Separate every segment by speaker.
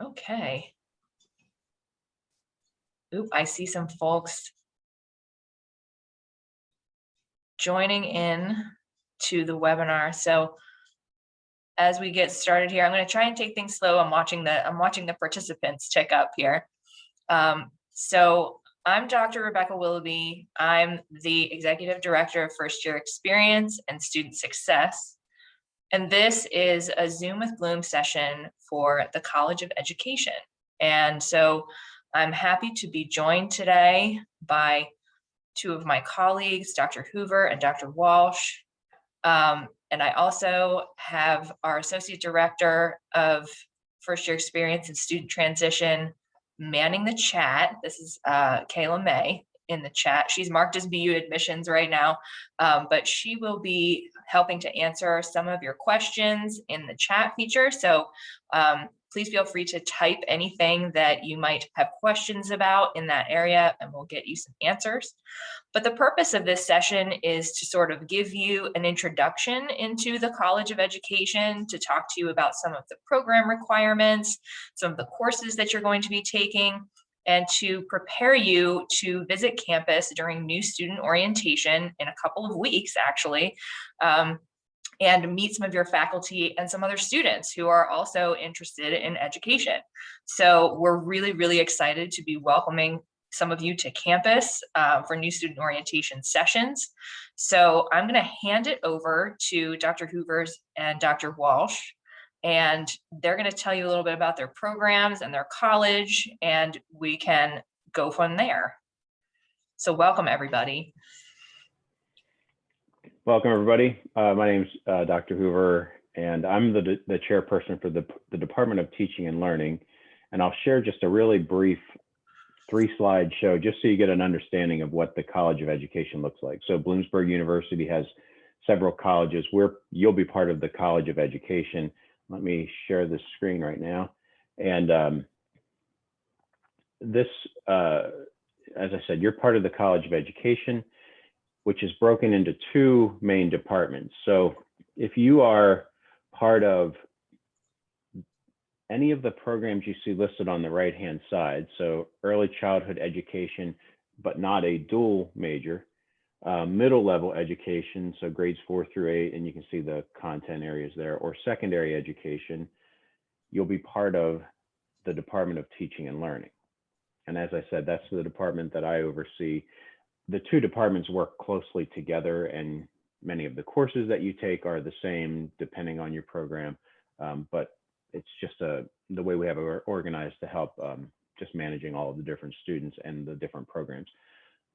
Speaker 1: Okay. Oop, I see some folks joining in to the webinar. So as we get started here, I'm going to try and take things slow. I'm watching the participants tick up here. So I'm Dr. Rebecca Willoughby. I'm the Executive Director of First Year Experience and Student Success. And this is a Zoom with Bloom session for the College of Education. And so I'm happy to be joined today by two of my colleagues, Dr. Hoover and Dr. Walsh. And I also have our Associate Director of First Year Experience and Student Transition manning the chat. This is Kayla May in the chat. She's marked as BU admissions right now, but she will be helping to answer some of your questions in the chat feature. So please feel free to type anything that you might have questions about in that area, and we'll get you some answers. But the purpose of this session is to sort of give you an introduction into the College of Education, to talk to you about some of the program requirements, some of the courses that you're going to be taking, and to prepare you to visit campus during new student orientation in a couple of weeks, actually, and meet some of your faculty and some other students who are also interested in education. So we're really, really excited to be welcoming some of you to campus for new student orientation sessions. So I'm going to hand it over to Dr. Hoovers and Dr. Walsh, and they're going to tell you a little bit about their programs and their college, and we can go from there. So welcome, everybody.
Speaker 2: Welcome, everybody. My name's Dr. Hoover, and I'm the chairperson for the Department of Teaching and Learning. And I'll share just a really brief 3-slide show just so you get an understanding of what the College of Education looks like. So Bloomsburg University has several colleges. You'll be part of the College of Education. Let me share this screen right now. And this, as I said, you're part of the College of Education, which is broken into 2 main departments. So if you are part of any of the programs you see listed on the right-hand side, so early childhood education, but not a dual major, middle level education, so grades 4 through 8, and you can see the content areas there, or secondary education, you'll be part of the Department of Teaching and Learning. And as I said, that's the department that I oversee. The 2 departments work closely together, and many of the courses that you take are the same depending on your program, but it's just the way we have it organized to help just managing all of the different students and the different programs.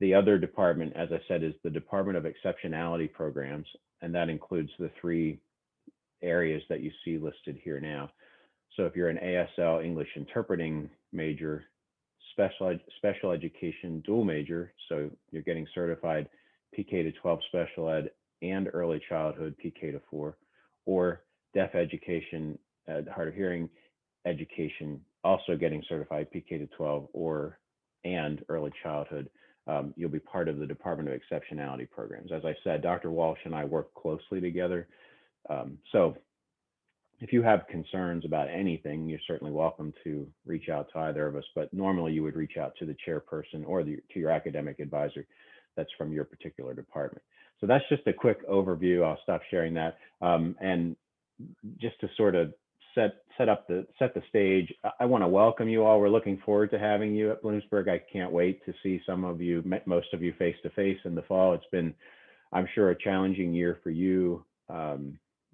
Speaker 2: The other department, as I said, is the Department of Exceptionality Programs, and that includes the 3 areas that you see listed here now. So if you're an ASL English interpreting major, special education dual major, so you're getting certified PK to 12 special ed and early childhood PK to 4, or deaf education, hard of hearing education, also getting certified PK to 12 and early childhood, you'll be part of the Department of Exceptionality Programs. As I said, Dr. Walsh and I work closely together. So if you have concerns about anything, you're certainly welcome to reach out to either of us, but normally you would reach out to the chairperson or to your academic advisor that's from your particular department. So that's just a quick overview. I'll stop sharing that. And just to sort of set the stage, I want to welcome you all. We're looking forward to having you at Bloomsburg. I can't wait to see some of you, most of you, face to face in the fall. It's been, I'm sure, a challenging year for you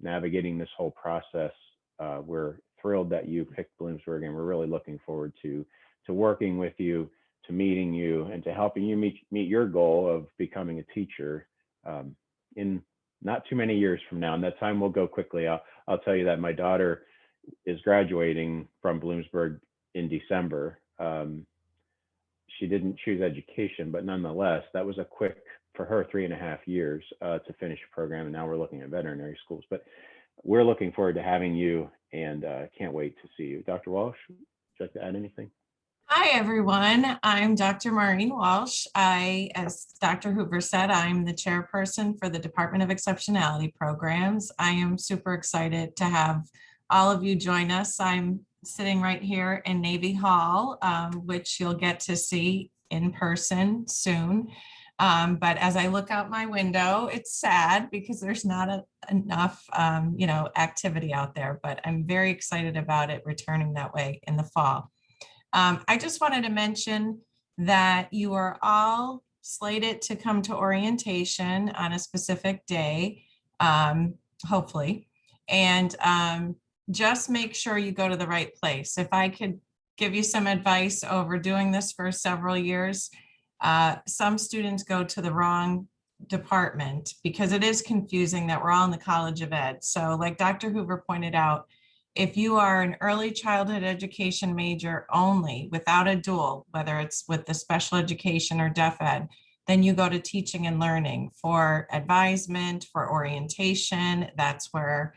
Speaker 2: navigating this whole process. We're thrilled that you picked Bloomsburg, and we're really looking forward to working with you, to meeting you, and to helping you meet your goal of becoming a teacher in not too many years from now. And that time will go quickly. I'll tell you that my daughter is graduating from Bloomsburg in December. She didn't choose education, but nonetheless, that was a quick, for her, 3.5 years to finish a program. And now we're looking at veterinary schools. But we're looking forward to having you, and can't wait to see you. Dr. Walsh, would you like to add anything?
Speaker 3: Hi, everyone. I'm Dr. Maureen Walsh. As Dr. Hoover said, I'm the chairperson for the Department of Exceptionality Programs. I am super excited to have all of you join us. I'm sitting right here in Navy Hall, which you'll get to see in person soon. But as I look out my window, it's sad because there's not enough, activity out there, but I'm very excited about it returning that way in the fall. I just wanted to mention that you are all slated to come to orientation on a specific day, hopefully. And just make sure you go to the right place. If I could give you some advice over doing this for several years, some students go to the wrong department because it is confusing that we're all in the College of Ed. So like Dr. Hoover pointed out, if you are an early childhood education major only without a dual, whether it's with the special education or deaf ed, then you go to teaching and learning for advisement, for orientation. That's where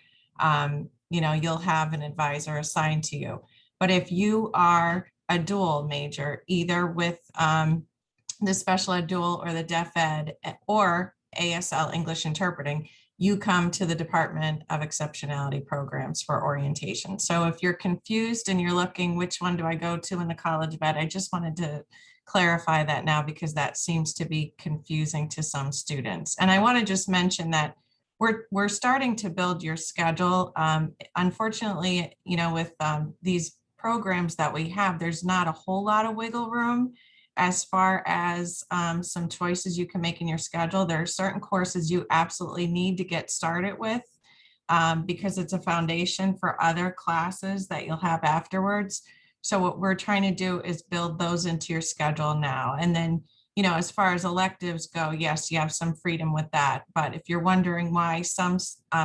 Speaker 3: you'll have an advisor assigned to you. But if you are a dual major, either with the special ed dual or the deaf ed or ASL English interpreting, you come to the Department of Exceptionality Programs for orientation. So if you're confused and you're looking, which one do I go to in the College of Ed? I just wanted to clarify that now because that seems to be confusing to some students. And I want to just mention that we're starting to build your schedule. Unfortunately, with these programs that we have, there's not a whole lot of wiggle room as far as some choices you can make in your schedule. There are certain courses you absolutely need to get started with because it's a foundation for other classes that you'll have afterwards. So what we're trying to do is build those into your schedule now. And then, as far as electives go, yes, you have some freedom with that. But if you're wondering why some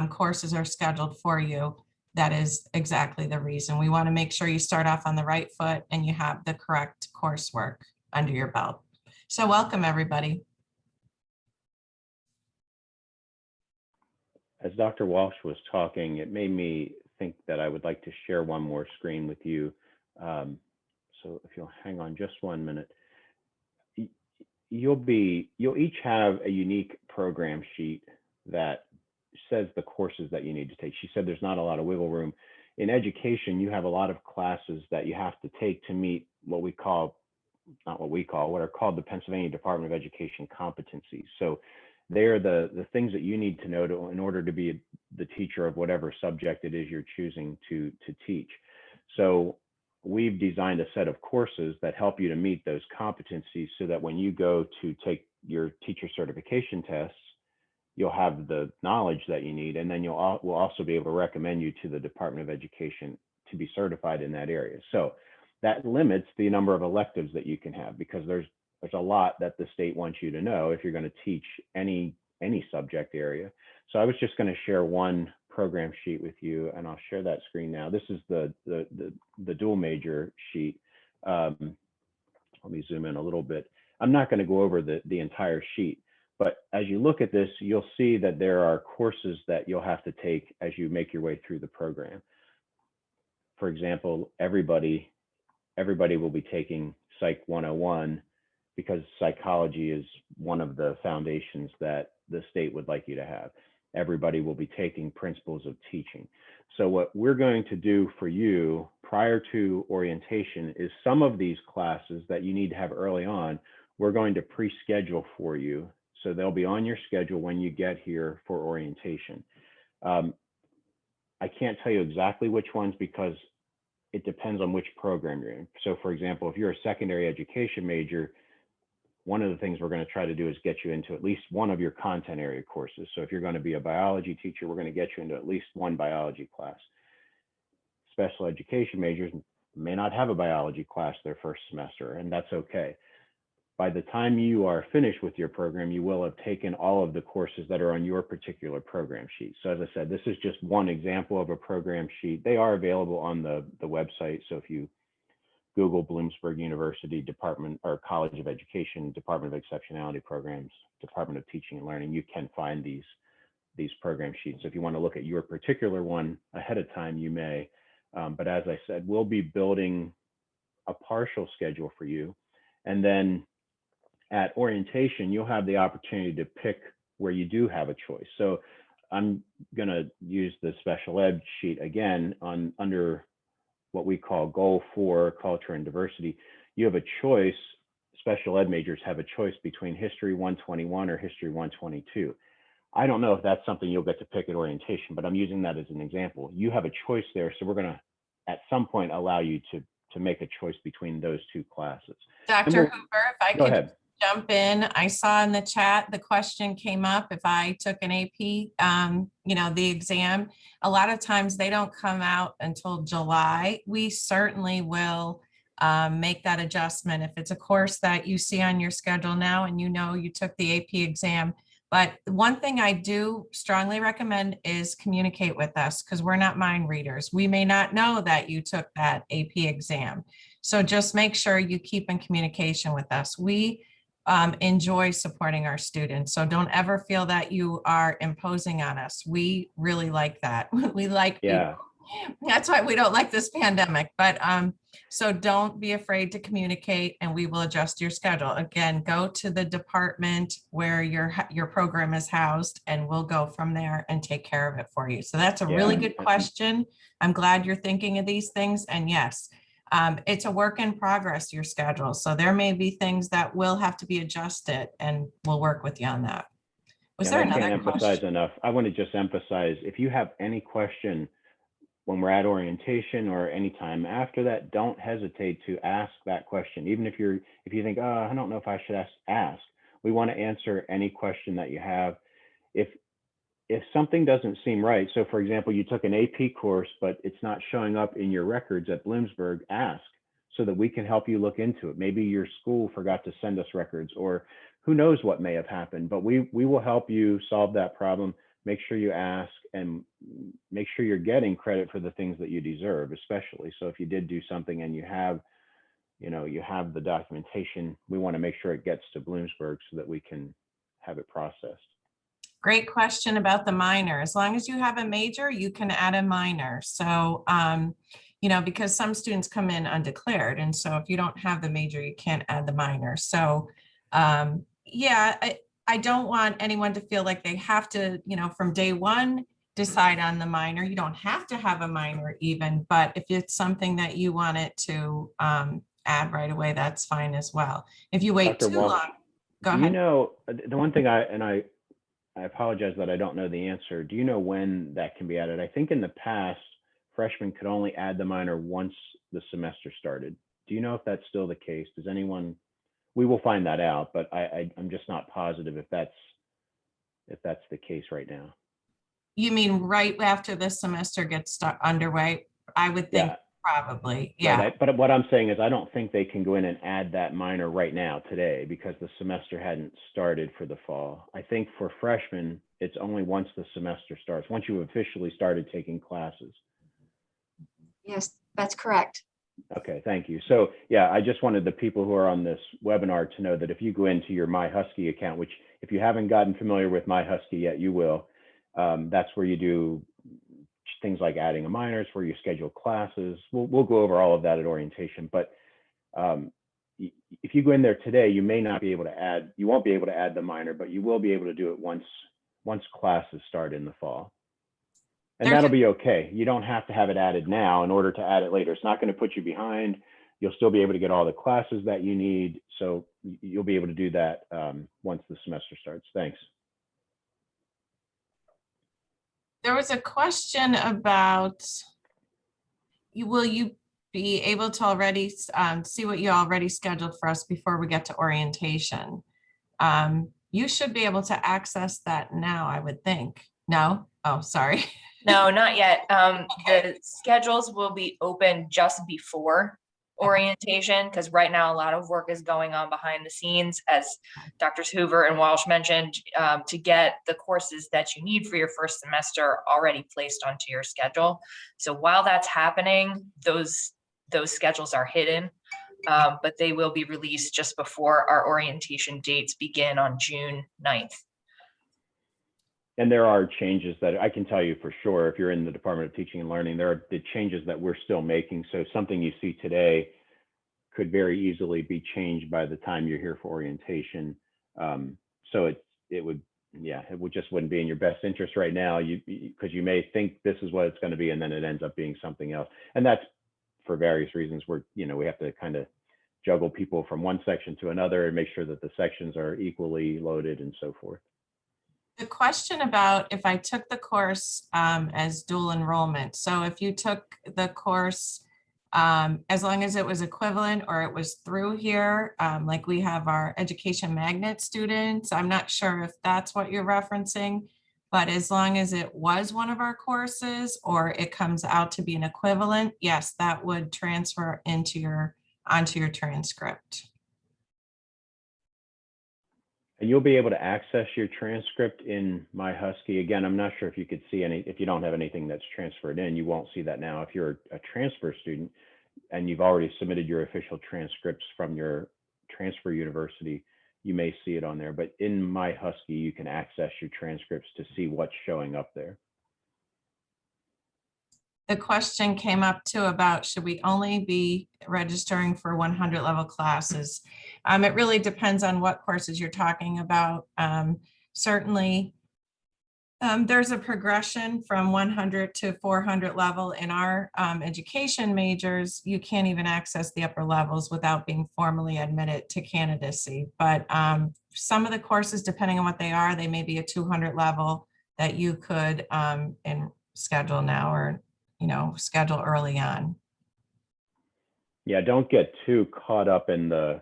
Speaker 3: courses are scheduled for you, that is exactly the reason. We want to make sure you start off on the right foot and you have the correct coursework under your belt. So welcome, everybody.
Speaker 2: As Dr. Walsh was talking, it made me think that I would like to share one more screen with you. So if you'll hang on just 1 minute, you'll each have a unique program sheet that says the courses that you need to take. She said there's not a lot of wiggle room. In education, you have a lot of classes that you have to take to meet what are called the Pennsylvania Department of Education competencies. So they're the things that you need to know in order to be the teacher of whatever subject it is you're choosing to teach. So we've designed a set of courses that help you to meet those competencies so that when you go to take your teacher certification tests, you'll have the knowledge that you need, and then we'll also be able to recommend you to the Department of Education to be certified in that area. So that limits the number of electives that you can have because there's a lot that the state wants you to know if you're going to teach any subject area. So I was just going to share one program sheet with you, and I'll share that screen now. This is the dual major sheet. Let me zoom in a little bit. I'm not going to go over the entire sheet, but as you look at this, you'll see that there are courses that you'll have to take as you make your way through the program. For example, everybody will be taking Psych 101 because psychology is one of the foundations that the state would like you to have. Everybody will be taking Principles of Teaching. So what we're going to do for you prior to orientation is some of these classes that you need to have early on, we're going to pre-schedule for you. So they'll be on your schedule when you get here for orientation. I can't tell you exactly which ones because it depends on which program you're in. So for example, if you're a secondary education major, one of the things we're going to try to do is get you into at least one of your content area courses. So if you're going to be a biology teacher, we're going to get you into at least one biology class. Special education majors may not have a biology class their first semester, and that's okay. By the time you are finished with your program, you will have taken all of the courses that are on your particular program sheet. So as I said, this is just one example of a program sheet. They are available on the website. So if you Google Bloomsburg University Department or College of Education, Department of Exceptionality Programs, Department of Teaching and Learning, you can find these program sheets. So if you want to look at your particular one ahead of time, you may. But as I said, we'll be building a partial schedule for you. And then at orientation, you'll have the opportunity to pick where you do have a choice. So I'm going to use the special ed sheet again under what we call Goal 4, Culture and Diversity, you have a choice, special ed majors have a choice between History 121 or History 122. I don't know if that's something you'll get to pick at orientation, but I'm using that as an example. You have a choice there, so we're going to, at some point, allow you to make a choice between those two classes.
Speaker 3: Dr.
Speaker 2: we'll-
Speaker 3: Hoover, if I
Speaker 2: Go
Speaker 3: could
Speaker 2: ahead.
Speaker 3: jump in, I saw in the chat, the question came up, if I took an AP, the exam, a lot of times they don't come out until July. We certainly will make that adjustment if it's a course that you see on your schedule now and you took the AP exam. But one thing I do strongly recommend is communicate with us, because we're not mind readers. We may not know that you took that AP exam. So just make sure you keep in communication with us. We enjoy supporting our students. So don't ever feel that you are imposing on us. We really like that. We like
Speaker 2: Yeah.
Speaker 3: people. That's why we don't like this pandemic. But so don't be afraid to communicate, and we will adjust your schedule. Again, go to the department where your program is housed, and we'll go from there and take care of it for you. So that's a really
Speaker 2: Yeah.
Speaker 3: good question. I'm glad you're thinking of these things. And yes, it's a work in progress, your schedule. So there may be things that will have to be adjusted, and we'll work with you on that. Was there
Speaker 2: I can't
Speaker 3: another
Speaker 2: emphasize
Speaker 3: question?
Speaker 2: enough. I want to just emphasize, if you have any question when we're at orientation or anytime after that, don't hesitate to ask that question. Even if you think, oh, I don't know if I should ask. We want to answer any question that you have. If something doesn't seem right, so for example, you took an AP course, but it's not showing up in your records at Bloomsburg, ask so that we can help you look into it. Maybe your school forgot to send us records, or who knows what may have happened, but we will help you solve that problem. Make sure you ask, and make sure you're getting credit for the things that you deserve, especially. So if you did do something and you have the documentation, we want to make sure it gets to Bloomsburg so that we can have it processed.
Speaker 3: Great question about the minor. As long as you have a major, you can add a minor. So, because some students come in undeclared. And so if you don't have the major, you can't add the minor. So, I don't want anyone to feel like they have to, from day one, decide on the minor. You don't have to have a minor even, but if it's something that you want it to add right away, that's fine as well. If you wait
Speaker 2: Dr.
Speaker 3: too
Speaker 2: Walsh,
Speaker 3: long, go ahead.
Speaker 2: The one thing I apologize that I don't know the answer. Do you know when that can be added? I think in the past, freshmen could only add the minor once the semester started. Do you know if that's still the case? Does anyone? We will find that out, but I'm just not positive if that's the case right now.
Speaker 3: You mean right after the semester gets underway? I would think
Speaker 2: Yeah.
Speaker 3: probably, yeah.
Speaker 2: Right. But what I'm saying is I don't think they can go in and add that minor right now today, because the semester hadn't started for the fall. I think for freshmen, it's only once the semester starts, once you've officially started taking classes.
Speaker 4: Yes, that's correct.
Speaker 2: Okay, thank you. So yeah, I just wanted the people who are on this webinar to know that if you go into your MyHusky account, which if you haven't gotten familiar with MyHusky yet, you will. That's where you do things like adding a minor, where you schedule classes. We'll go over all of that at orientation. But if you go in there today, you may not be able to add. You won't be able to add the minor, but you will be able to do it once classes start in the fall. And that'll be okay. You don't have to have it added now in order to add it later. It's not going to put you behind. You'll still be able to get all the classes that you need. So you'll be able to do that once the semester starts. Thanks.
Speaker 3: There was a question about, will you be able to already see what you already scheduled for us before we get to orientation? You should be able to access that now, I would think. No? Oh, sorry.
Speaker 1: No, not yet.
Speaker 3: Okay.
Speaker 1: The schedules will be open just before orientation, because right now a lot of work is going on behind the scenes, as Drs. Hoover and Walsh mentioned, to get the courses that you need for your first semester already placed onto your schedule. So while that's happening, those schedules are hidden, but they will be released just before our orientation dates begin on June 9th.
Speaker 2: And there are changes that I can tell you for sure. If you're in the Department of Teaching and Learning, there are the changes that we're still making. So something you see today could very easily be changed by the time you're here for orientation. So it just wouldn't be in your best interest right now, because you may think this is what it's going to be, and then it ends up being something else. And that's for various reasons, we have to kind of juggle people from one section to another and make sure that the sections are equally loaded and so forth.
Speaker 3: The question about if I took the course as dual enrollment. So if you took the course, as long as it was equivalent or it was through here, like we have our education magnet students, I'm not sure if that's what you're referencing, but as long as it was one of our courses or it comes out to be an equivalent, yes, that would transfer onto your transcript.
Speaker 2: And you'll be able to access your transcript in MyHusky. Again, I'm not sure if you could see if you don't have anything that's transferred in, you won't see that now. If you're a transfer student and you've already submitted your official transcripts from your transfer university, you may see it on there. But in MyHusky, you can access your transcripts to see what's showing up there.
Speaker 3: The question came up too about should we only be registering for 100 level classes? It really depends on what courses you're talking about. Certainly, there's a progression from 100 to 400 level. In our education majors, you can't even access the upper levels without being formally admitted to candidacy. But some of the courses, depending on what they are, they may be a 200 level that you could schedule now or schedule early on.
Speaker 2: Yeah, don't get too caught up in the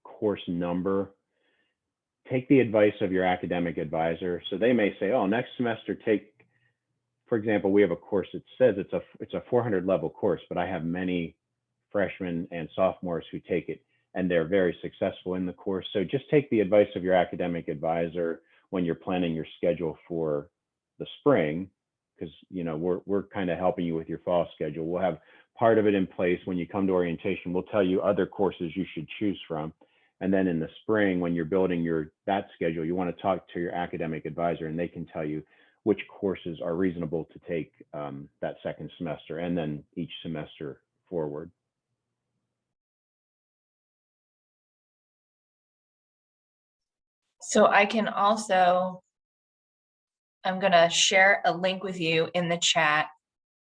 Speaker 2: course number. Take the advice of your academic advisor. So they may say, oh, next semester for example, we have a course that says it's a 400 level course, but I have many freshmen and sophomores who take it and they're very successful in the course. So just take the advice of your academic advisor when you're planning your schedule for the spring, because we're kind of helping you with your fall schedule. We'll have part of it in place when you come to orientation. We'll tell you other courses you should choose from. And then in the spring, when you're building that schedule, you want to talk to your academic advisor and they can tell you which courses are reasonable to take that second semester and then each semester forward.
Speaker 1: So I can also, I'm going to share a link with you in the chat.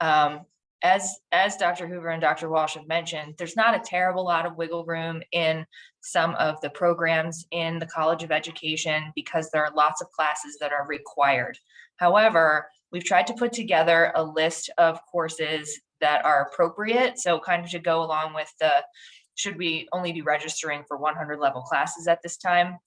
Speaker 1: As Dr. Hoover and Dr. Walsh have mentioned, there's not a terrible lot of wiggle room in some of the programs in the College of Education because there are lots of classes that are required. However, we've tried to put together a list of courses that are appropriate. So kind of to go along with should we only be registering for 100 level classes at this time?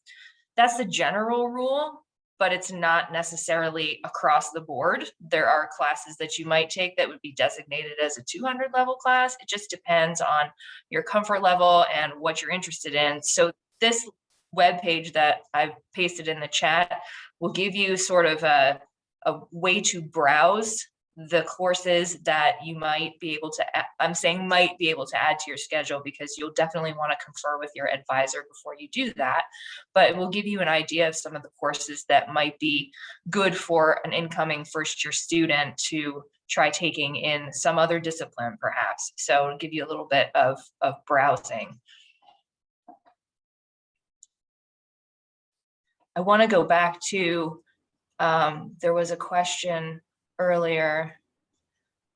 Speaker 1: That's the general rule, but it's not necessarily across the board. There are classes that you might take that would be designated as a 200 level class. It just depends on your comfort level and what you're interested in. So this webpage that I've pasted in the chat will give you sort of a way to browse the courses that you might be able to, I'm saying might be able to add to your schedule because you'll definitely want to confer with your advisor before you do that. But it will give you an idea of some of the courses that might be good for an incoming first year student to try taking in some other discipline perhaps. So it'll give you a little bit of browsing. I want to go back to, there was a question earlier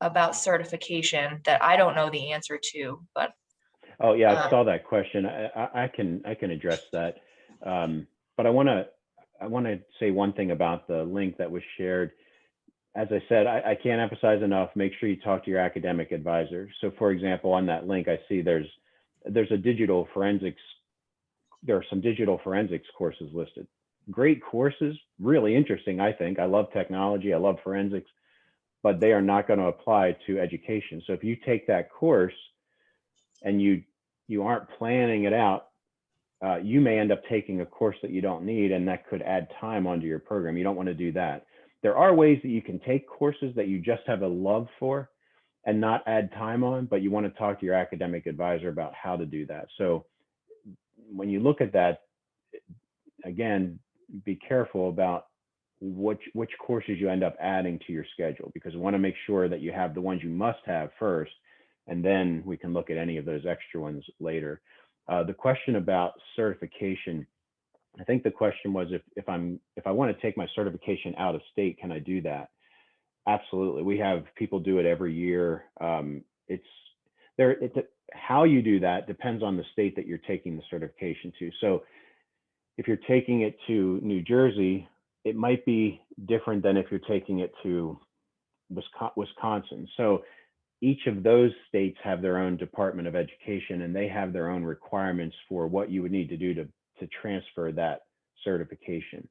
Speaker 1: about certification that I don't know the answer to, but
Speaker 2: oh yeah, I saw that question. I can address that, but I want to say one thing about the link that was shared. As I said, I can't emphasize enough. Make sure you talk to your academic advisor. So, for example, on that link, I see there's a digital forensics. There are some digital forensics courses listed. Great courses, really interesting. I think I love technology. I love forensics. But they are not going to apply to education. So if you take that course and you aren't planning it out, you may end up taking a course that you don't need, and that could add time onto your program. You don't want to do that. There are ways that you can take courses that you just have a love for and not add time on, but you want to talk to your academic advisor about how to do that. So when you look at that, again, be careful about which courses you end up adding to your schedule, because we want to make sure that you have the ones you must have first, and then we can look at any of those extra ones later. The question about certification, I think the question was if I want to take my certification out of state, can I do that? Absolutely. We have people do it every year. It's there. How you do that depends on the state that you're taking the certification to. So if you're taking it to New Jersey, it might be different than if you're taking it to Wisconsin. So each of those states have their own Department of Education, and they have their own requirements for what you would need to do to transfer that certification.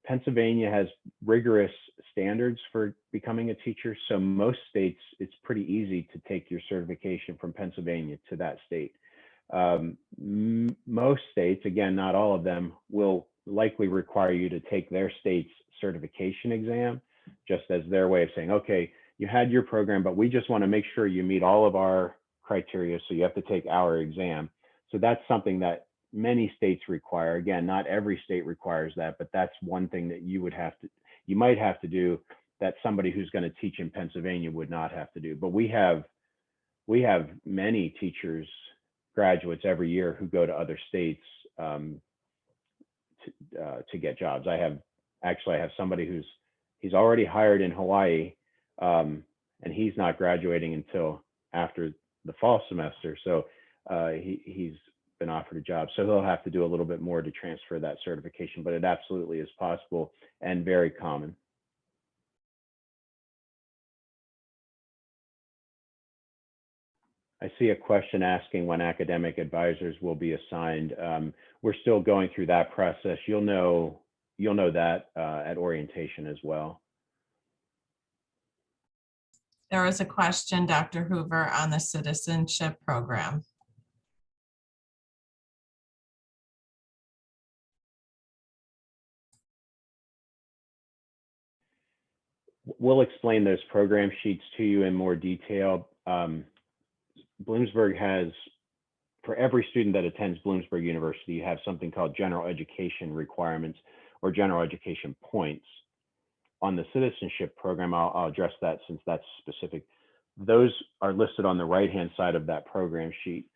Speaker 2: Pennsylvania has rigorous standards for becoming a teacher. So most states, it's pretty easy to take your certification from Pennsylvania to that state. Most states, again, not all of them, will likely require you to take their state's certification exam, just as their way of saying, okay, you had your program, but we just want to make sure you meet all of our criteria. So you have to take our exam. So that's something that many states require. Again, not every state requires that, but that's one thing that you might have to do that somebody who's going to teach in Pennsylvania would not have to do. But we have many teachers, graduates every year who go to other states to get jobs. I have somebody he's already hired in Hawaii, and he's not graduating until after the fall semester. So he's been offered a job. So he'll have to do a little bit more to transfer that certification, but it absolutely is possible and very common. I see a question asking when academic advisors will be assigned. We're still going through that process. You'll know that at orientation as well.
Speaker 3: There was a question, Dr. Hoover, on the citizenship program.
Speaker 2: We'll explain those program sheets to you in more detail. Bloomsburg has, for every student that attends Bloomsburg University, you have something called general education requirements or general education points. On the citizenship program, I'll address that since that's specific. Those are listed on the right-hand side of that program sheet.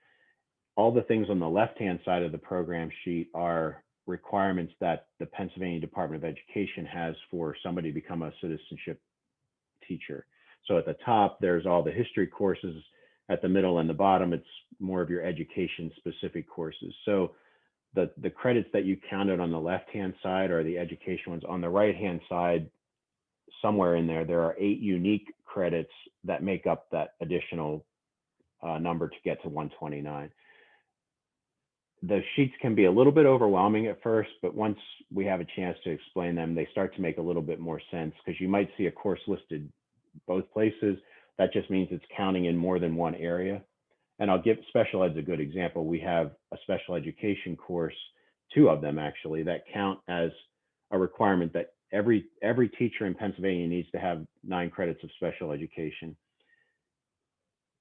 Speaker 2: All the things on the left-hand side of the program sheet are requirements that the Pennsylvania Department of Education has for somebody to become a citizenship teacher. So at the top, there's all the history courses. At the middle and the bottom, it's more of your education specific courses. So the credits that you counted on the left-hand side are the education ones. On the right-hand side, somewhere in there are 8 unique credits that make up that additional number to get to 129. The sheets can be a little bit overwhelming at first, but once we have a chance to explain them, they start to make a little bit more sense, because you might see a course listed both places. That just means it's counting in more than one area. And I'll give special ed's a good example. We have a special education course, 2 of them actually, that count as a requirement that every teacher in Pennsylvania needs to have 9 credits of special education.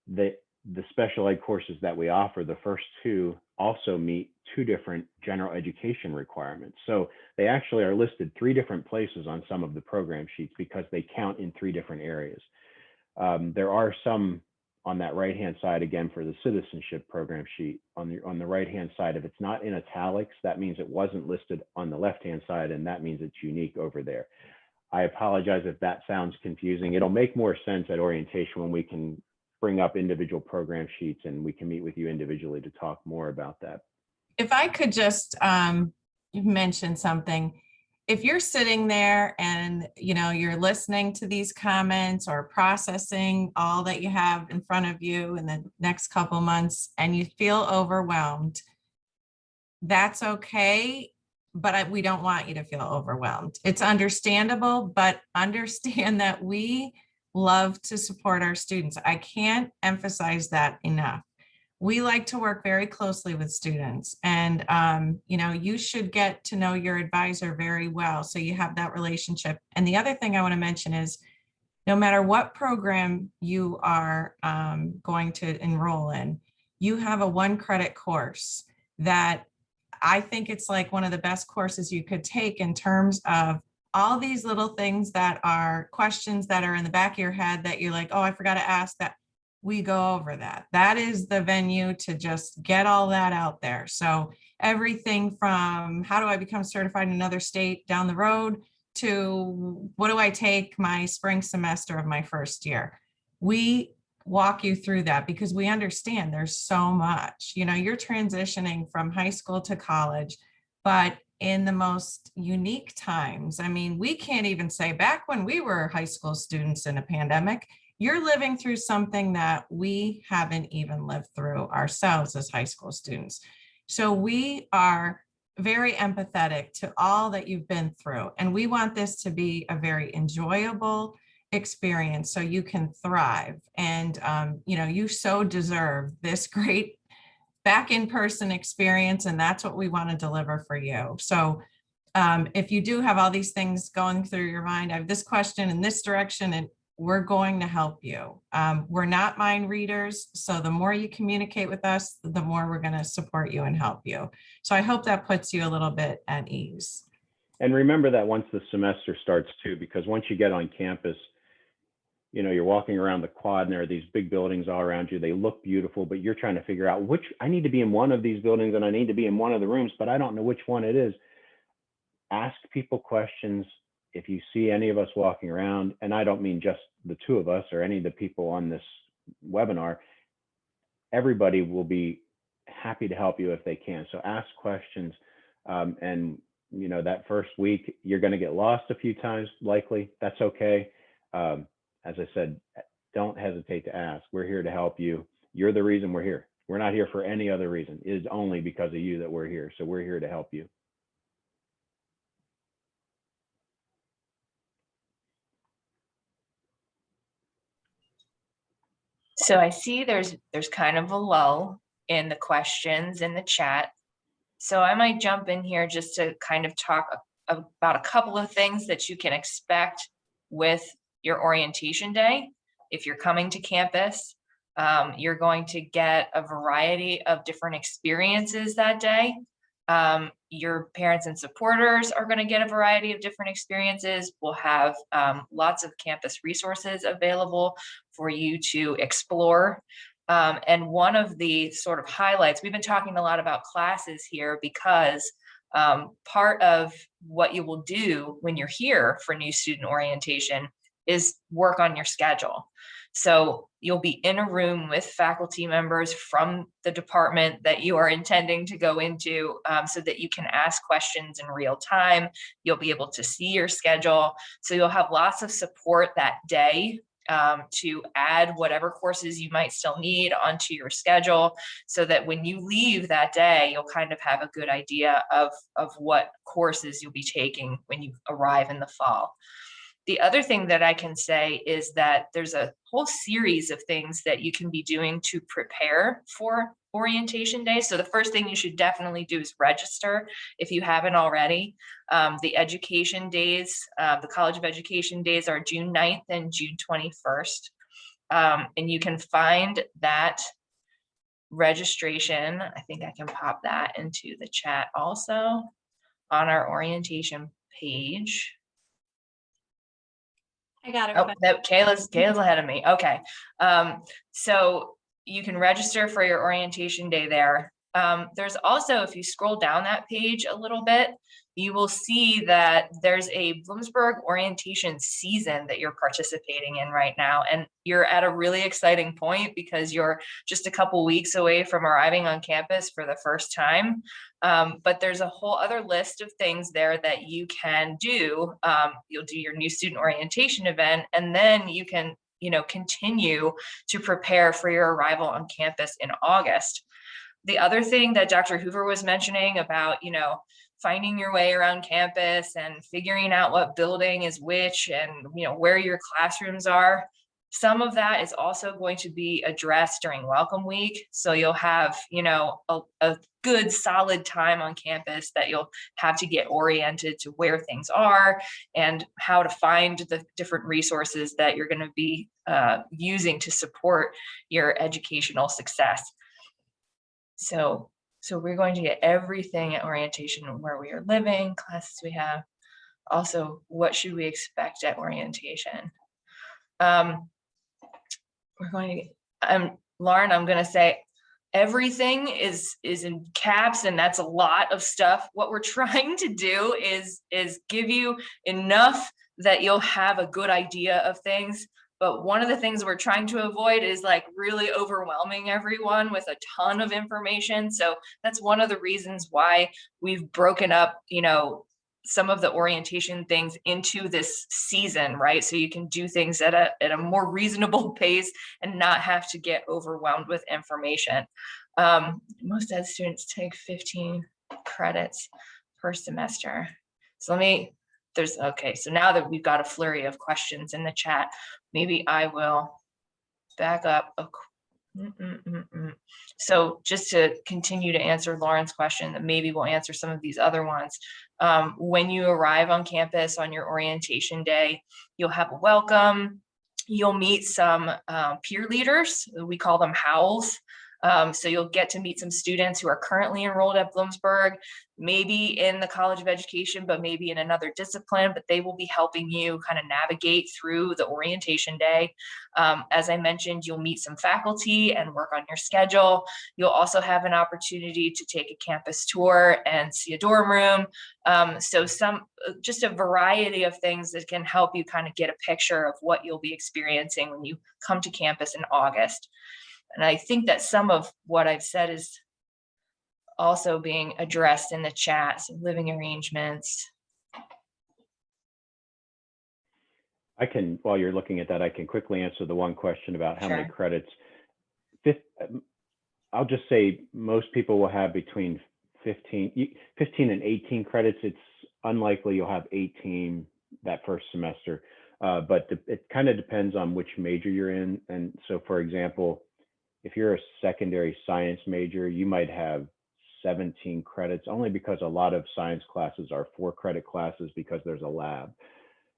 Speaker 2: The special ed courses that we offer, the first 2 also meet 2 different general education requirements. So they actually are listed 3 different places on some of the program sheets because they count in 3 different areas. There are some on that right-hand side, again, for the citizenship program sheet. On the right-hand side, if it's not in italics, that means it wasn't listed on the left-hand side, and that means it's unique over there. I apologize if that sounds confusing. It'll make more sense at orientation when we can bring up individual program sheets and we can meet with you individually to talk more about that.
Speaker 3: If I could just mention something. If you're sitting there and you're listening to these comments or processing all that you have in front of you in the next couple months and you feel overwhelmed, that's okay, but we don't want you to feel overwhelmed. It's understandable, but understand that we love to support our students. I can't emphasize that enough. We like to work very closely with students, and you should get to know your advisor very well, so you have that relationship. And the other thing I want to mention is, no matter what program you are going to enroll in, you have a 1 credit course that I think it's like one of the best courses you could take in terms of all these little things that are questions that are in the back of your head that you're like, oh, I forgot to ask that. We go over that. That is the venue to just get all that out there. So everything from how do I become certified in another state down the road to what do I take my spring semester of my first year? We walk you through that because we understand there's so much, you're transitioning from high school to college, but in the most unique times. I mean, we can't even say back when we were high school students in a pandemic, you're living through something that we haven't even lived through ourselves as high school students. So we are very empathetic to all that you've been through. And we want this to be a very enjoyable experience so you can thrive. And, you so deserve this great back in-person experience. And that's what we want to deliver for you. So if you do have all these things going through your mind, I have this question in this direction, and we're going to help you. We're not mind readers. So the more you communicate with us, the more we're going to support you and help you. So I hope that puts you a little bit at ease.
Speaker 2: And remember that once the semester starts too, because once you get on campus, you're walking around the quad and there are these big buildings all around you. They look beautiful, but you're trying to figure out I need to be in one of these buildings and I need to be in one of the rooms, but I don't know which one it is. Ask people questions. If you see any of us walking around, and I don't mean just the two of us or any of the people on this webinar, everybody will be happy to help you if they can. So ask questions. And that first week, you're going to get lost a few times, likely. That's okay. As I said, don't hesitate to ask. We're here to help you. You're the reason we're here. We're not here for any other reason. It is only because of you that we're here. So we're here to help you.
Speaker 1: So I see there's kind of a lull in the questions in the chat. So I might jump in here just to kind of talk about a couple of things that you can expect with your orientation day. If you're coming to campus, you're going to get a variety of different experiences that day. Your parents and supporters are going to get a variety of different experiences. We'll have lots of campus resources available for you to explore. And one of the sort of highlights, we've been talking a lot about classes here because part of what you will do when you're here for new student orientation is work on your schedule. So you'll be in a room with faculty members from the department that you are intending to go into so that you can ask questions in real time. You'll be able to see your schedule. So you'll have lots of support that day to add whatever courses you might still need onto your schedule so that when you leave that day, you'll kind of have a good idea of what courses you'll be taking when you arrive in the fall. The other thing that I can say is that there's a whole series of things that you can be doing to prepare for orientation day. So the first thing you should definitely do is register if you haven't already. The education days, the College of Education days are June 9th and June 21st. And you can find that registration. I think I can pop that into the chat also on our orientation page.
Speaker 4: I got it.
Speaker 1: Oh, that Kayla's ahead of me. Okay. So you can register for your orientation day there. There's also, if you scroll down that page a little bit, you will see that there's a Bloomsburg orientation season that you're participating in right now. And you're at a really exciting point because you're just a couple weeks away from arriving on campus for the first time. But there's a whole other list of things there that you can do. You'll do your new student orientation event, and then you can, continue to prepare for your arrival on campus in August. The other thing that Dr. Hoover was mentioning about, finding your way around campus and figuring out what building is which and, where your classrooms are. Some of that is also going to be addressed during Welcome Week. So you'll have, a good solid time on campus that you'll have to get oriented to where things are and how to find the different resources that you're going to be using to support your educational success. So we're going to get everything at orientation, where we are living, classes we have. Also, what should we expect at orientation? We're going to, Lauren, I'm going to say, everything is in caps, and that's a lot of stuff. What we're trying to do is give you enough that you'll have a good idea of things. But one of the things we're trying to avoid is like really overwhelming everyone with a ton of information. So that's one of the reasons why we've broken up, you know, some of the orientation things into this season, right? So you can do things at a more reasonable pace and not have to get overwhelmed with information. Most ed students take 15 credits per semester. So okay, so now that we've got a flurry of questions in the chat, maybe I will back up. So just to continue to answer Lauren's question, that maybe we'll answer some of these other ones. When you arrive on campus on your orientation day, you'll have a welcome. You'll meet some peer leaders. We call them HOWLs. So you'll get to meet some students who are currently enrolled at Bloomsburg, maybe in the College of Education, but maybe in another discipline, but they will be helping you kind of navigate through the orientation day. As I mentioned, you'll meet some faculty and work on your schedule. You'll also have an opportunity to take a campus tour and see a dorm room. So just a variety of things that can help you kind of get a picture of what you'll be experiencing when you come to campus in August. And I think that some of what I've said is also being addressed in the chat, so living arrangements.
Speaker 2: While you're looking at that, I can quickly answer the one question about how many
Speaker 1: Sure.
Speaker 2: credits. I'll just say most people will have between 15 and 18 credits. It's unlikely you'll have 18 that first semester, but it kind of depends on which major you're in. And so, for example, if you're a secondary science major, you might have 17 credits, only because a lot of science classes are 4-credit classes because there's a lab.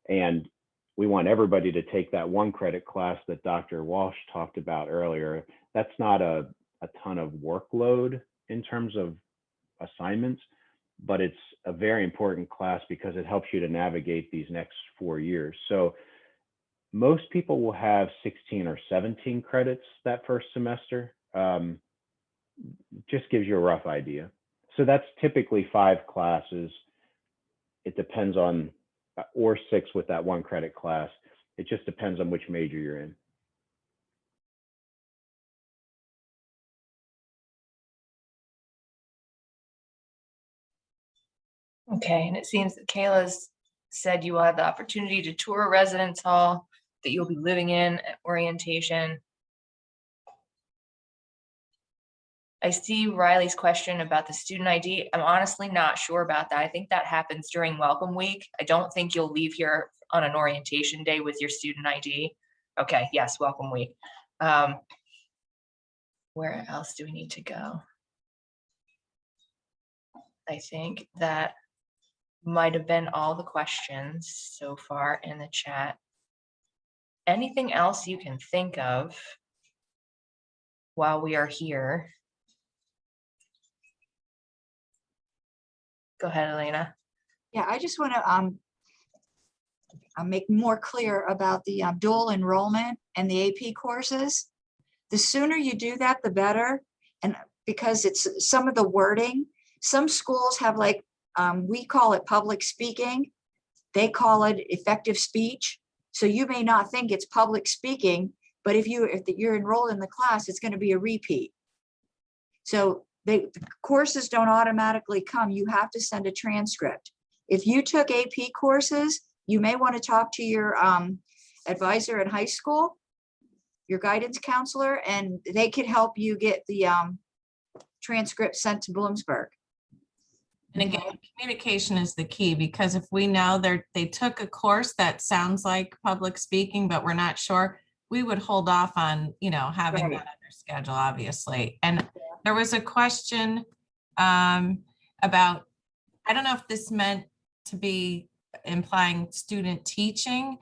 Speaker 2: And we want everybody to take that 1-credit class that Dr. Walsh talked about earlier. That's not a ton of workload in terms of assignments, but it's a very important class because it helps you to navigate these next 4 years. So most people will have 16 or 17 credits that first semester. Just gives you a rough idea. So that's typically 5 classes. It depends on, or 6 with that 1-credit class. It just depends on which major you're in.
Speaker 1: Okay, and it seems that Kayla's said you will have the opportunity to tour a residence hall that you'll be living in at orientation. I see Riley's question about the student ID. I'm honestly not sure about that. I think that happens during welcome week. I don't think you'll leave here on an orientation day with your student ID. Okay, yes, welcome week. Where else do we need to go? I think that might have been all the questions so far in the chat. Anything else you can think of while we are here? Go ahead, Elena.
Speaker 4: Yeah, I just want to make more clear about the dual enrollment and the AP courses. The sooner you do that, the better. And because it's some of the wording, some schools have like, we call it public speaking. They call it effective speech. So you may not think it's public speaking, but if you're enrolled in the class, it's going to be a repeat. So the courses don't automatically come. You have to send a transcript. If you took AP courses, you may want to talk to your advisor at high school, your guidance counselor, and they could help you get the transcript sent to Bloomsburg.
Speaker 3: And again, communication is the key, because if we know they took a course that sounds like public speaking, but we're not sure, we would hold off on, having
Speaker 4: Right.
Speaker 3: that on their schedule, obviously. And there was a question about, I don't know if this meant to be implying student teaching.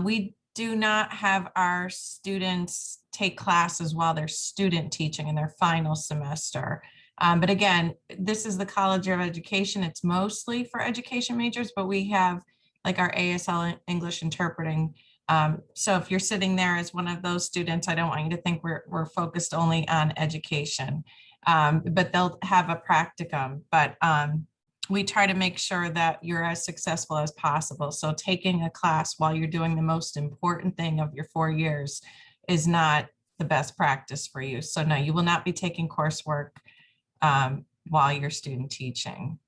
Speaker 3: We do not have our students take classes while they're student teaching in their final semester. But again, this is the College of Education. It's mostly for education majors, but we have like our ASL English interpreting So if you're sitting there as one of those students, I don't want you to think we're focused only on education. But they'll have a practicum, but we try to make sure that you're as successful as possible. So taking a class while you're doing the most important thing of your 4 years is not the best practice for you. So no, you will not be taking coursework while you're student teaching.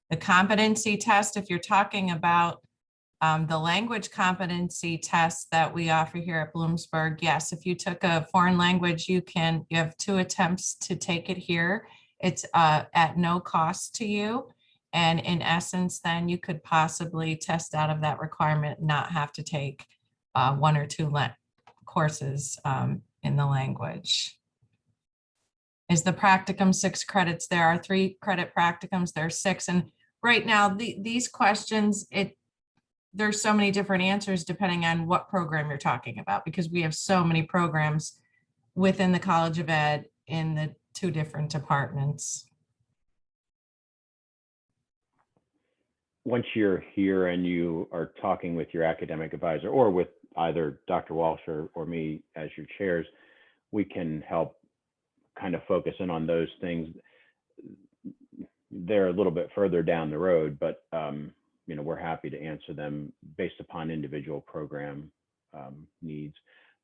Speaker 3: The competency test, if you're talking about the language competency test that we offer here at Bloomsburg, yes, if you took a foreign language, you have 2 attempts to take it here. It's at no cost to you. And in essence, then you could possibly test out of that requirement, not have to take 1 or 2 courses in the language. Is the practicum 6 credits? There are 3 credit practicums, there's 6. And right now, these questions, there's so many different answers depending on what program you're talking about, because we have so many programs within the College of Ed in the 2 different departments.
Speaker 2: Once you're here and you are talking with your academic advisor or with either Dr. Walsh or me as your chairs, we can help kind of focus in on those things. They're a little bit further down the road, but you know, we're happy to answer them based upon individual program needs.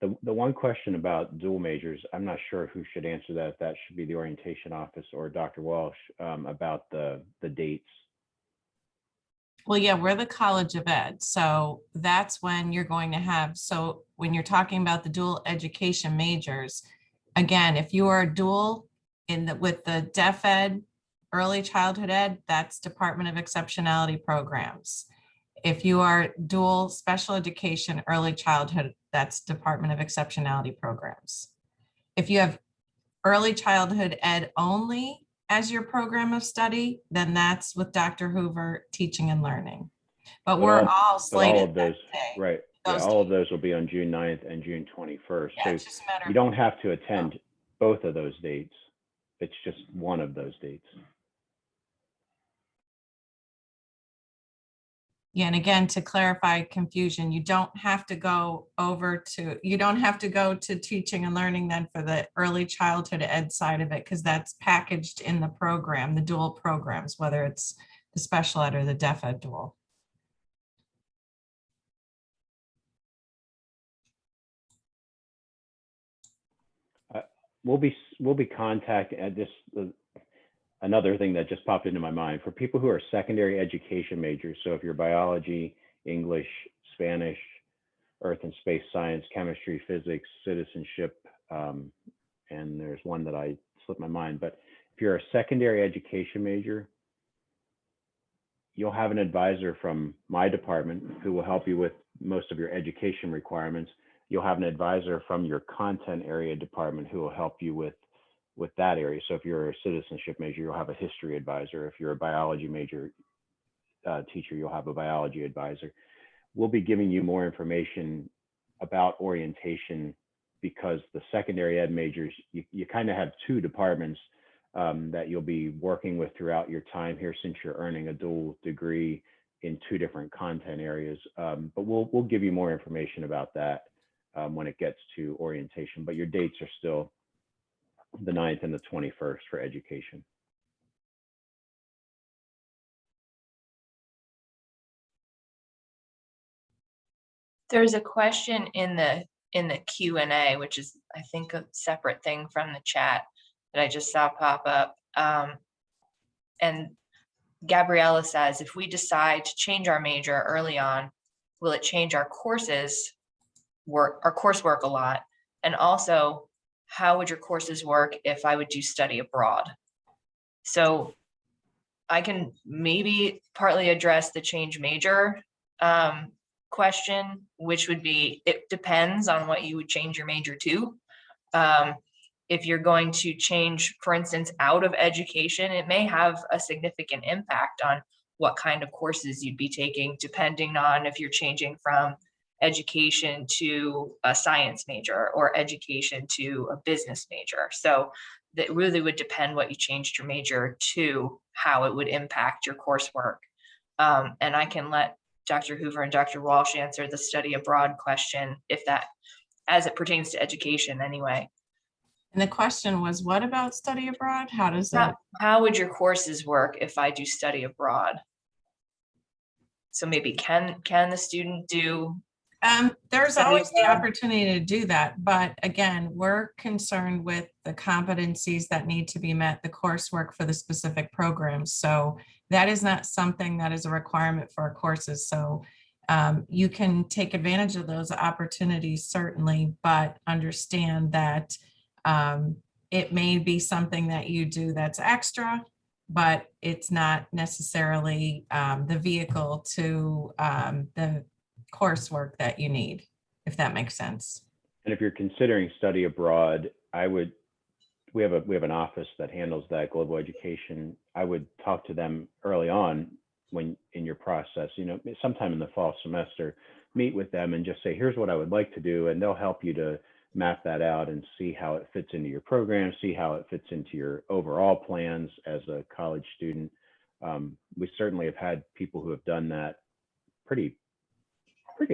Speaker 2: The one question about dual majors, I'm not sure who should answer that. That should be the orientation office or Dr. Walsh, about the dates.
Speaker 3: Well, yeah, we're the College of Ed. So that's when you're going to have, so when you're talking about the dual education majors, again, if you are dual with the Deaf Ed, Early Childhood Ed, that's Department of Exceptionality Programs. If you are dual special education, early childhood, that's Department of Exceptionality Programs. If you have early childhood ed only as your program of study, then that's with Dr. Hoover, teaching and learning. But we're all slated
Speaker 2: all of those,
Speaker 3: that day.
Speaker 2: right? Yeah, all of those will be on June 9th and June 21st.
Speaker 3: Yeah,
Speaker 2: So
Speaker 3: it's just a matter
Speaker 2: you
Speaker 3: of-
Speaker 2: don't have to attend both of those dates. It's just one of those dates.
Speaker 3: Yeah, and again, to clarify confusion, you don't have to go to teaching and learning then for the early childhood ed side of it, because that's packaged in the program, the dual programs, whether it's the special ed or the deaf ed dual.
Speaker 2: We'll be contacting at this. Another thing that just popped into my mind for people who are secondary education majors. So if you're biology, English, Spanish, earth and space science, chemistry, physics, citizenship, and there's one that I slipped my mind, but if you're a secondary education major, you'll have an advisor from my department who will help you with most of your education requirements. You'll have an advisor from your content area department who will help you with that area. So if you're a citizenship major, you'll have a history advisor. If you're a biology major teacher, you'll have a biology advisor. We'll be giving you more information about orientation because the secondary ed majors, you kind of have 2 departments that you'll be working with throughout your time here since you're earning a dual degree in 2 different content areas. But we'll give you more information about that when it gets to orientation, but your dates are still the 9th and the 21st for education.
Speaker 1: There's a question in the Q&A, which is, I think, a separate thing from the chat that I just saw pop up. And Gabriella says, if we decide to change our major early on, will it change our coursework a lot? And also, how would your courses work if I would do study abroad? So I can maybe partly address the change major question, which would be, it depends on what you would change your major to. If you're going to change, for instance, out of education, it may have a significant impact on what kind of courses you'd be taking, depending on if you're changing from education to a science major or education to a business major. So that really would depend what you changed your major to, how it would impact your coursework. And I can let Dr. Hoover and Dr. Walsh answered the study abroad question, if that, as it pertains to education anyway.
Speaker 3: And the question was, what about study abroad? How does
Speaker 1: How,
Speaker 3: that?
Speaker 1: how would your courses work if I do study abroad? So maybe can the student do,
Speaker 3: There's
Speaker 1: study
Speaker 3: always the
Speaker 1: abroad?
Speaker 3: opportunity to do that, but again, we're concerned with the competencies that need to be met, the coursework for the specific programs. So that is not something that is a requirement for our courses. So you can take advantage of those opportunities certainly, but understand that it may be something that you do that's extra, but it's not necessarily the vehicle to the coursework that you need, if that makes sense.
Speaker 2: And if you're considering study abroad, we have an office that handles that, global education. I would talk to them early on when in your process, sometime in the fall semester, meet with them and just say, here's what I would like to do. And they'll help you to map that out and see how it fits into your program, see how it fits into your overall plans as a college student. We certainly have had people who have done that pretty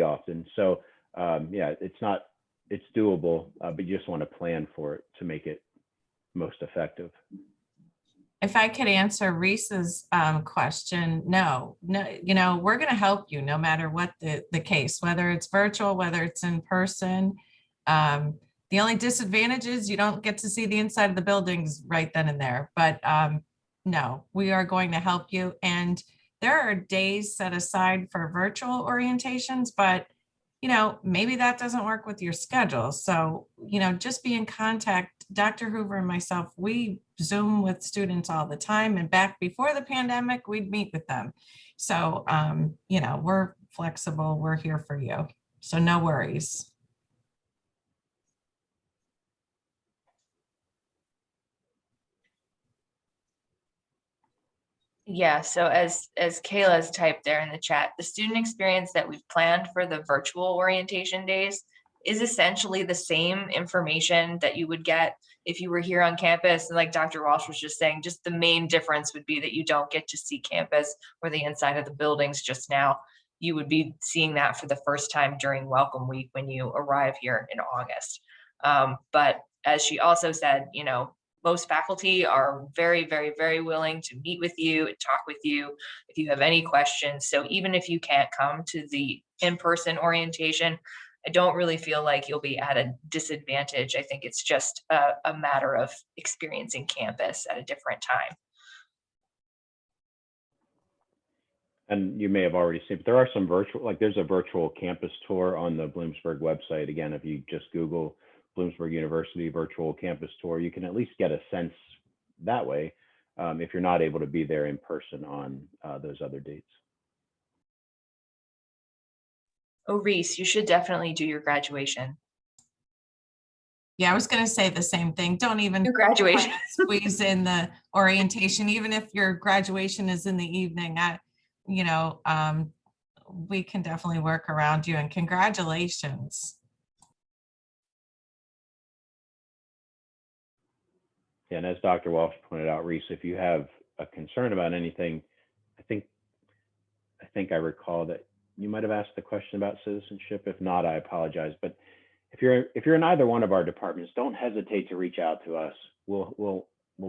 Speaker 2: often. So yeah, it's doable, but you just want to plan for it to make it most effective.
Speaker 3: If I could answer Reese's question, no, we're going to help you no matter what the case, whether it's virtual, whether it's in person. The only disadvantage is you don't get to see the inside of the buildings right then and there, but no, we are going to help you. And there are days set aside for virtual orientations, but maybe that doesn't work with your schedule. So, just be in contact. Dr. Hoover and myself, we Zoom with students all the time. And back before the pandemic, we'd meet with them. So, we're flexible. We're here for you. So no worries.
Speaker 1: Yeah, so as Kayla's typed there in the chat, the student experience that we've planned for the virtual orientation days is essentially the same information that you would get if you were here on campus. And like Dr. Walsh was just saying, just the main difference would be that you don't get to see campus or the inside of the buildings just now. You would be seeing that for the first time during Welcome Week when you arrive here in August. But as she also said, most faculty are very, very, very willing to meet with you and talk with you if you have any questions. So even if you can't come to the in-person orientation, I don't really feel like you'll be at a disadvantage. I think it's just a matter of experiencing campus at a different time.
Speaker 2: And you may have already seen, but there are some there's a virtual campus tour on the Bloomsburg website. Again, if you just Google Bloomsburg University virtual campus tour, you can at least get a sense that way if you're not able to be there in person on those other dates.
Speaker 1: Oh, Reese, you should definitely do your graduation.
Speaker 3: Yeah, I was going to say the same thing. Don't even
Speaker 1: Your graduation.
Speaker 3: squeeze in the orientation, even if your graduation is in the evening. We can definitely work around you, and congratulations.
Speaker 2: And as Dr. Walsh pointed out, Reese, if you have a concern about anything, I think I recall that you might have asked the question about citizenship. If not, I apologize. But if you're in either one of our departments, don't hesitate to reach out to us. We'll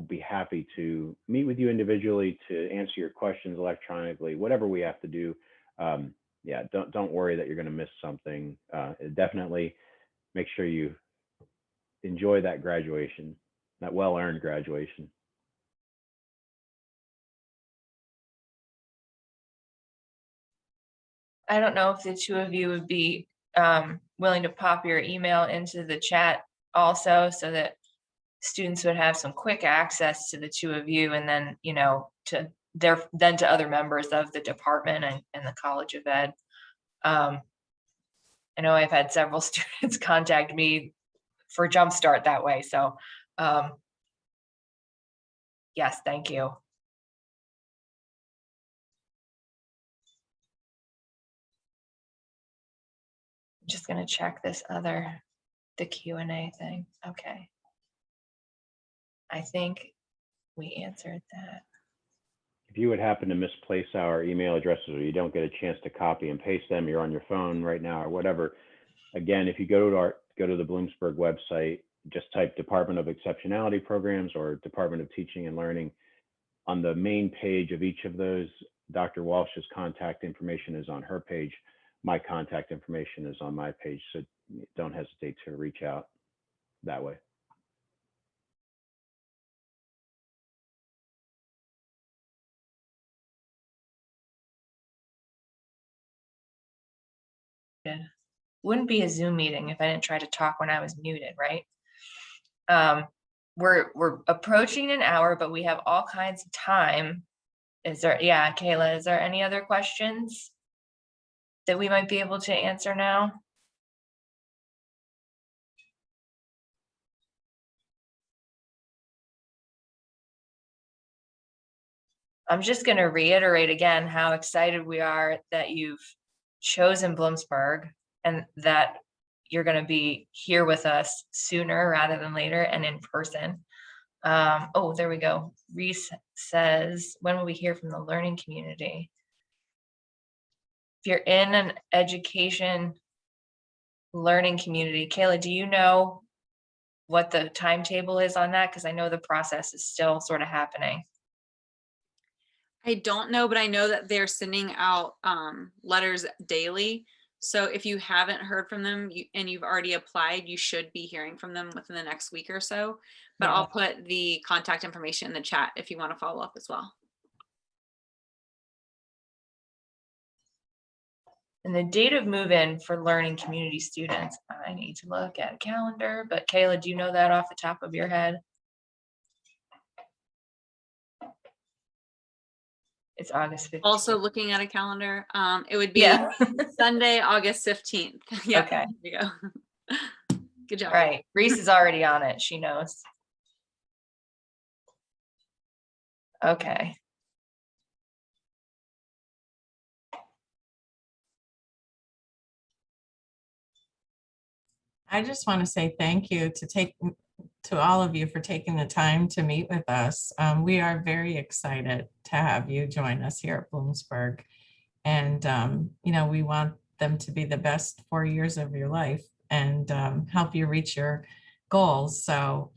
Speaker 2: be happy to meet with you individually, to answer your questions electronically, whatever we have to do. Yeah, don't worry that you're going to miss something. Definitely make sure you enjoy that graduation, that well-earned graduation.
Speaker 1: I don't know if the two of you would be willing to pop your email into the chat also, so that students would have some quick access to the two of you, and then, to other members of the department and the College of Ed. I know I've had several students contact me for Jumpstart that way. So yes, thank you. I'm just going to check the Q&A thing. Okay. I think we answered that.
Speaker 2: if you would happen to misplace our email addresses or you don't get a chance to copy and paste them, you're on your phone right now or whatever. Again, if you go to the Bloomsburg website, just type Department of Exceptionality Programs or Department of Teaching and Learning. On the main page of each of those, Dr. Walsh's contact information is on her page. My contact information is on my page, so don't hesitate to reach out that way.
Speaker 1: Wouldn't be a Zoom meeting if I didn't try to talk when I was muted, right? We're approaching an hour, but we have all kinds of time. Is there, yeah, Kayla, is there any other questions that we might be able to answer now? I'm just going to reiterate again how excited we are that you've chosen Bloomsburg and that you're going to be here with us sooner rather than later and in person. Oh, there we go. Reese says, when will we hear from the learning community? If you're in an education learning community, Kayla, do you know what the timetable is on that? Because I know the process is still sort of happening.
Speaker 5: I don't know, but I know that they're sending out letters daily. So if you haven't heard from them and you've already applied, you should be hearing from them within the next week or so. But
Speaker 1: Yeah.
Speaker 5: I'll put the contact information in the chat if you want to follow up as well.
Speaker 1: And the date of move-in for learning community students, I need to look at a calendar, but Kayla, do you know that off the top of your head? It's August 15th.
Speaker 5: Also looking at a calendar, it would be
Speaker 1: Yeah.
Speaker 5: Sunday, August 15th. Yeah,
Speaker 1: Okay.
Speaker 5: there you go. Good job.
Speaker 1: All right. Reese is already on it. She knows. Okay.
Speaker 3: I just want to say thank you to all of you for taking the time to meet with us. We are very excited to have you join us here at Bloomsburg. And, you know, we want them to be the best 4 years of your life and help you reach your goals. So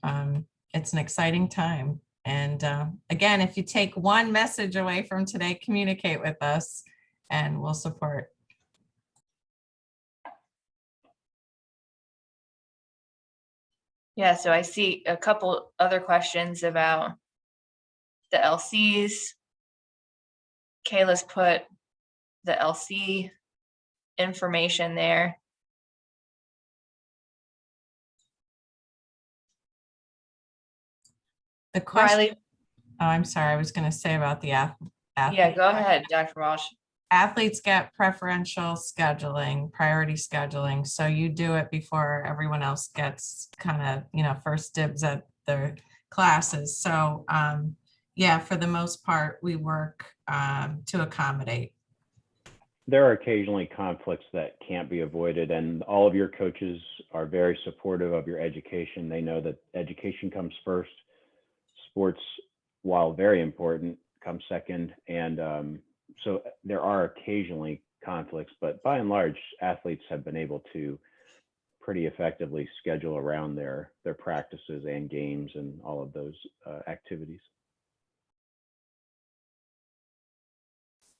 Speaker 3: it's an exciting time. And again, if you take one message away from today, communicate with us and we'll support.
Speaker 1: Yeah, so I see a couple other questions about the LCs. Kayla's put the LC information there.
Speaker 3: The question,
Speaker 1: Riley,
Speaker 3: oh, I'm sorry, I was going to say about the
Speaker 1: yeah,
Speaker 3: athlete.
Speaker 1: go ahead, Dr. Walsh.
Speaker 3: Athletes get preferential scheduling, priority scheduling. So you do it before everyone else gets kind of, you know, first dibs at their classes. So yeah, for the most part, we work to accommodate.
Speaker 2: There are occasionally conflicts that can't be avoided, and all of your coaches are very supportive of your education. They know that education comes first. Sports, while very important, comes second. And so there are occasionally conflicts, but by and large, athletes have been able to pretty effectively schedule around their practices and games and all of those activities.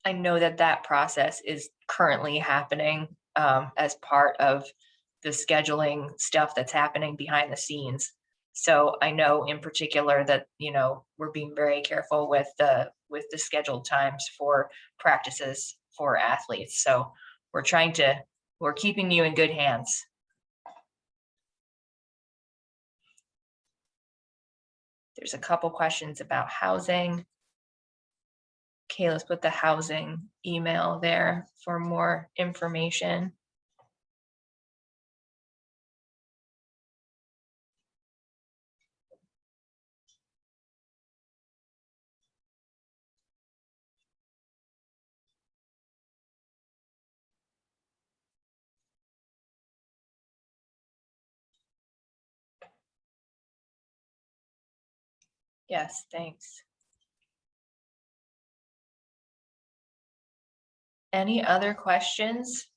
Speaker 1: I know that that process is currently happening as part of the scheduling stuff that's happening behind the scenes. So I know in particular that, you know, we're being very careful with the scheduled times for practices for athletes. So we're keeping you in good hands. There's a couple questions about housing. Kayla's put the housing email there for more information. Yes, thanks. Any other questions?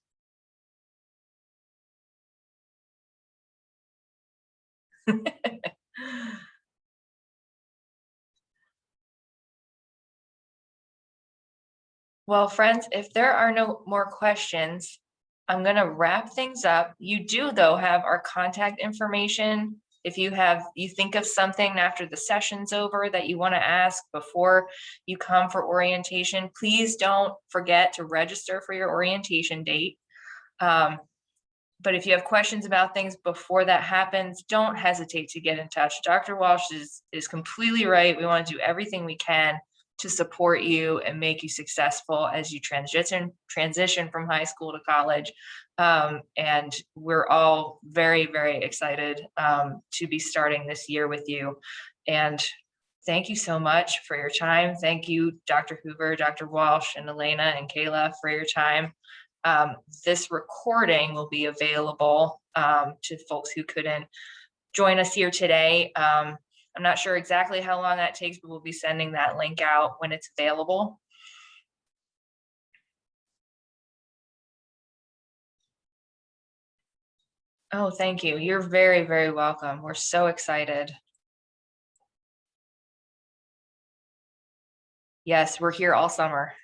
Speaker 1: Well, friends, if there are no more questions, I'm gonna wrap things up. You do, though, have our contact information. If you think of something after the session's over that you want to ask before you come for orientation, please don't forget to register for your orientation date. But if you have questions about things before that happens, don't hesitate to get in touch. Dr. Walsh is completely right. We want to do everything we can to support you and make you successful as you transition from high school to college. And we're all very, very excited to be starting this year with you. And thank you so much for your time. Thank you, Dr. Hoover, Dr. Walsh, and Elena and Kayla for your time. This recording will be available to folks who couldn't join us here today. I'm not sure exactly how long that takes, but we'll be sending that link out when it's available. Oh, thank you. You're very, very welcome. We're so excited. Yes, we're here all summer.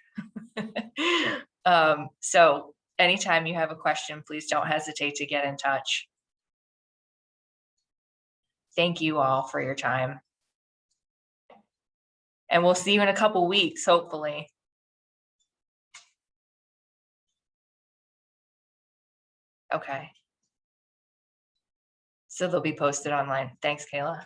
Speaker 1: So anytime you have a question, please don't hesitate to get in touch. Thank you all for your time. And we'll see you in a couple weeks, hopefully. Okay. So they'll be posted online. Thanks, Kayla.